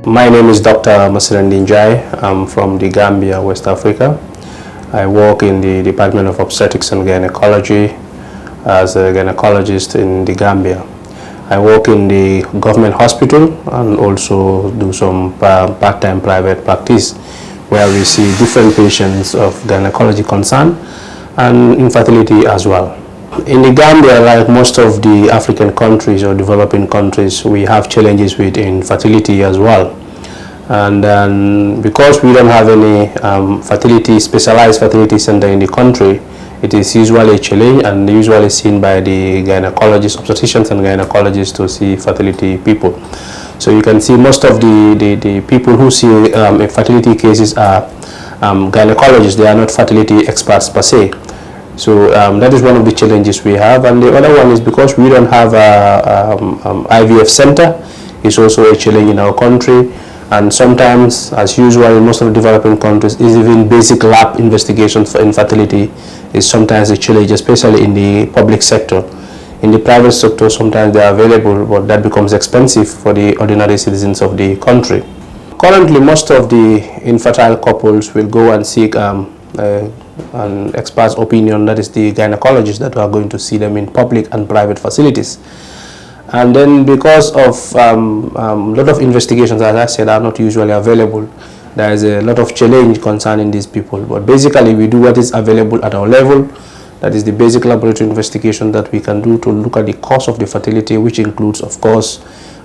My name is Dr. MASIRENDING NJIE. I'm from the Gambia, West Africa. I work in the Department of Obstetrics and Gynecology as a gynecologist in the Gambia. I work in the government hospital and also do some part-time private practice where we see different patients of gynecology concern and infertility as well. In the Gambia, like most of the African countries or developing countries, we have challenges with infertility as well. And then because we don't have any specialized fertility center in the country, it is usually a challenge and usually seen by the gynecologists, obstetricians and gynecologists to see fertility people. So you can see most of the people who see fertility cases are gynecologists. They are not fertility experts per se. So that is one of the challenges we have. And the other one is because we don't have IVF center, it's also a challenge in our country. And sometimes, as usual in most of the developing countries, even basic lab investigations for infertility is sometimes a challenge, especially in the public sector. In the private sector, sometimes they are available, but that becomes expensive for the ordinary citizens of the country. Currently, most of the infertile couples will go and seek an expert's opinion, that is the gynecologist that are going to see them in public and private facilities. And then because of a lot of investigations, as I said, are not usually available, there is a lot of challenge concerning these people. But basically we do what is available at our level. That is the basic laboratory investigation that we can do to look at the cause of the fertility, which includes, of course,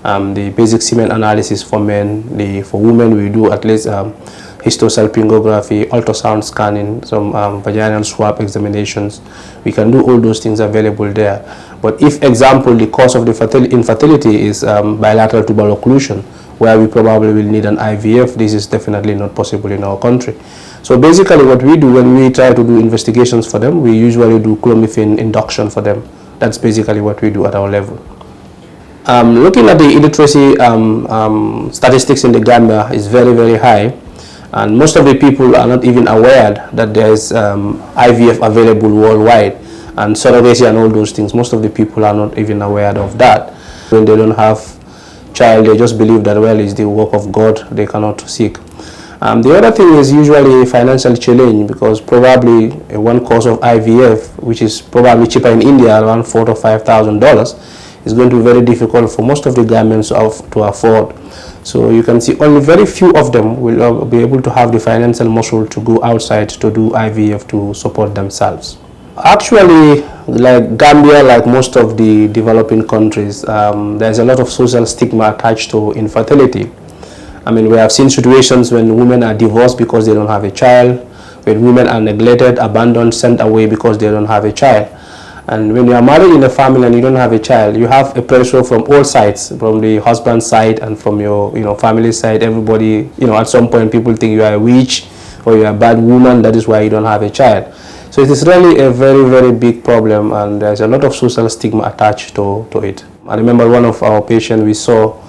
the basic semen analysis for men. For women, we do at least histosalpingography, ultrasound scanning, some vaginal swab examinations. We can do all those things available there. But if, example, the cause of the infertility is bilateral tubal occlusion, where we probably will need an IVF, this is definitely not possible in our country. So basically what we do when we try to do investigations for them, we usually do clomiphene induction for them. That's basically what we do at our level. Looking at the illiteracy statistics in the Gambia is very, very high. And most of the people are not even aware that there is IVF available worldwide, and surrogacy and all those things. Most of the people are not even aware of that. When they don't have child, they just believe that, well, it's the work of God, they cannot seek. The other thing is usually a financial challenge, because probably one course of IVF, which is probably cheaper in India, around $4,000 to $5,000, is going to be very difficult for most of the Gambians to afford. So you can see only very few of them will be able to have the financial muscle to go outside to do IVF to support themselves. Actually, like Gambia, like most of the developing countries, there's a lot of social stigma attached to infertility. I mean, we have seen situations when women are divorced because they don't have a child, when women are neglected, abandoned, sent away because they don't have a child. And when you are married in a family and you don't have a child, you have a pressure from all sides, from the husband's side and from your family side. Everybody, at some point people think you are a witch or you are a bad woman, that is why you don't have a child. So it is really a very, very big problem, and there's a lot of social stigma attached to it. I remember one of our patients we saw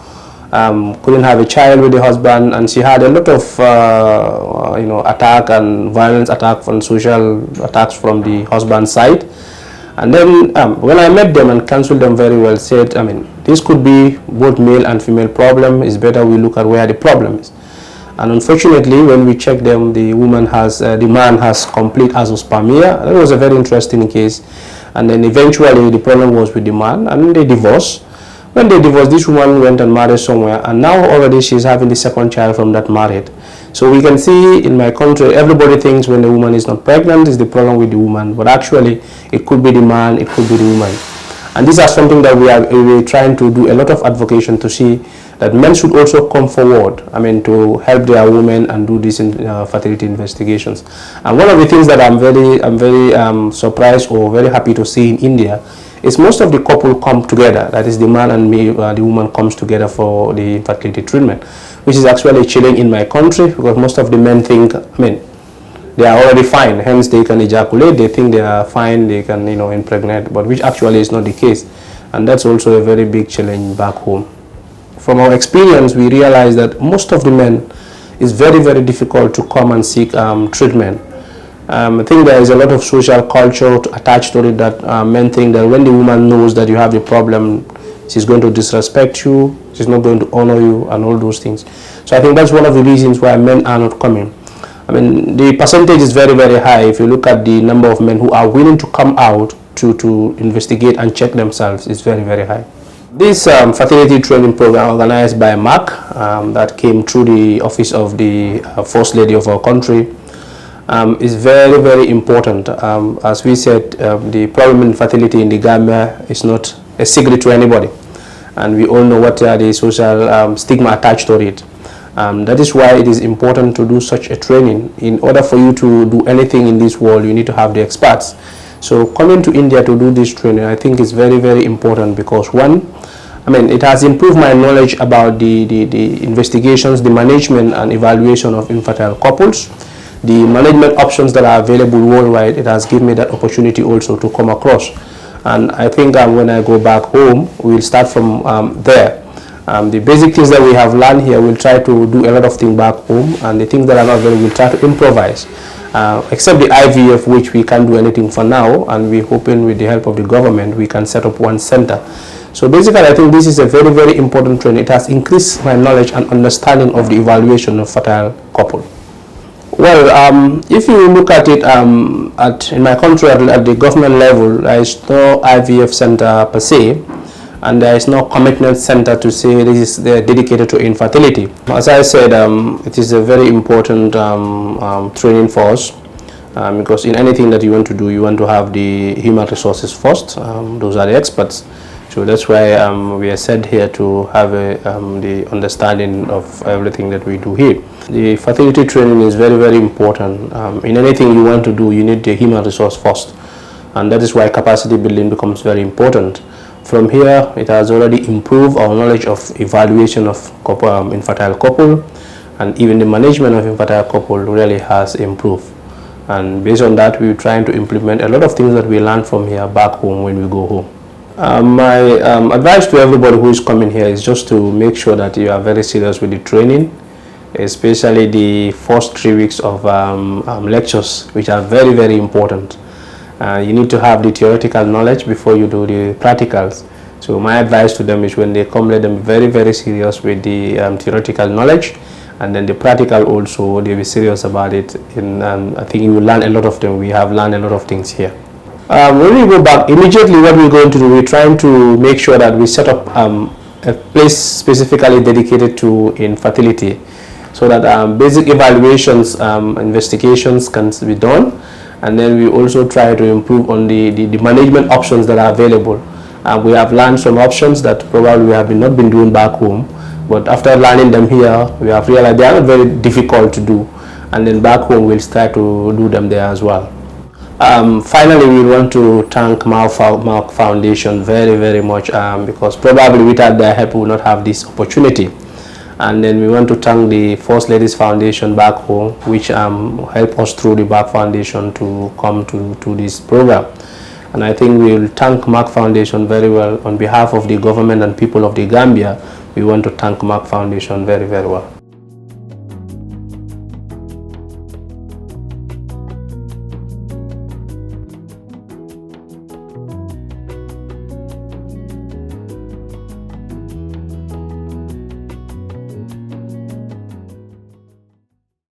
couldn't have a child with the husband, and she had a lot of attack and violence attack from social attacks from the husband's side. And then when I met them and counseled them very well, said, this could be both male and female problem. It's better we look at where the problem is. And unfortunately, when we checked them, the man has complete azoospermia. That was a very interesting case. And then eventually the problem was with the man, and they divorced. When they divorced, this woman went and married somewhere, and now already she's having the second child from that married. So we can see in my country, everybody thinks when the woman is not pregnant is the problem with the woman, but actually it could be the man, it could be the woman. And these are something that we're trying to do a lot of advocacy to see that men should also come forward, to help their women and do these fertility investigations. And one of the things that I'm very surprised or very happy to see in India is most of the couple come together. That is, the man and the woman comes together for the infertility treatment, which is actually a challenge in my country, because most of the men think, they are already fine, hence they can ejaculate, they think they are fine, they can impregnate, but which actually is not the case. And that's also a very big challenge back home. From our experience, we realize that most of the men, it's very, very difficult to come and seek treatment. I think there is a lot of social culture attached to it, that men think that when the woman knows that you have the problem, she's going to disrespect you, she's not going to honor you, and all those things. So I think that's one of the reasons why men are not coming. I mean, the percentage is very, very high. If you look at the number of men who are willing to come out to investigate and check themselves, it's very, very high. This fertility training program organized by Merck that came through the office of the First Lady of our country is very, very important. As we said, the problem in fertility in the Gambia is not a secret to anybody, and we all know what are the social stigma attached to it. That is why it is important to do such a training. In order for you to do anything in this world, you need to have the experts. So coming to India to do this training, I think is very, very important, because one, I mean, it has improved my knowledge about the investigations, the management and evaluation of infertile couples, the management options that are available worldwide. It has given me that opportunity also to come across. And I think when I go back home, we'll start from there. The basic things that we have learned here, we'll try to do a lot of things back home, and the things that are not there, we'll try to improvise. Except the IVF, which we can't do anything for now, and we're hoping with the help of the government, we can set up one center. So basically, I think this is a very, very important trend. It has increased my knowledge and understanding of the evaluation of fertile couple. Well, if you look at it in my country at the government level, there is no IVF center per se, and there is no commitment center to say this is dedicated to infertility. As I said, it is a very important training for us, because in anything that you want to do, you want to have the human resources first. Those are the experts. So that's why we are sent here to have the understanding of everything that we do here. The fertility training is very, very important. In anything you want to do, you need the human resource first. And that is why capacity building becomes very important. From here, it has already improved our knowledge of evaluation of infertile couple, and even the management of infertile couple really has improved. And based on that, we're trying to implement a lot of things that we learn from here back home when we go home. My advice to everybody who is coming here is just to make sure that you are very serious with the training, especially the first 3 weeks of lectures, which are very, very important. You need to have the theoretical knowledge before you do the practicals. So my advice to them is, when they come, let them be very, very serious with the theoretical knowledge, and then the practical also, they'll be serious about it. And I think you will learn a lot of them. We have learned a lot of things here. When we go back, immediately what we're going to do, we're trying to make sure that we set up a place specifically dedicated to infertility, so that basic evaluations, investigations can be done, and then we also try to improve on the management options that are available. We have learned some options that probably we have not been doing back home, but after learning them here, we have realized they are not very difficult to do, and then back home we'll start to do them there as well. Finally, we want to thank Merck Foundation very, very much, because probably without their help we would not have this opportunity. And then we want to thank the First Ladies Foundation back home, which helped us through the Merck Foundation to come to this program. And I think we will thank Merck Foundation very well. On behalf of the government and people of the Gambia, we want to thank Merck Foundation very, very well.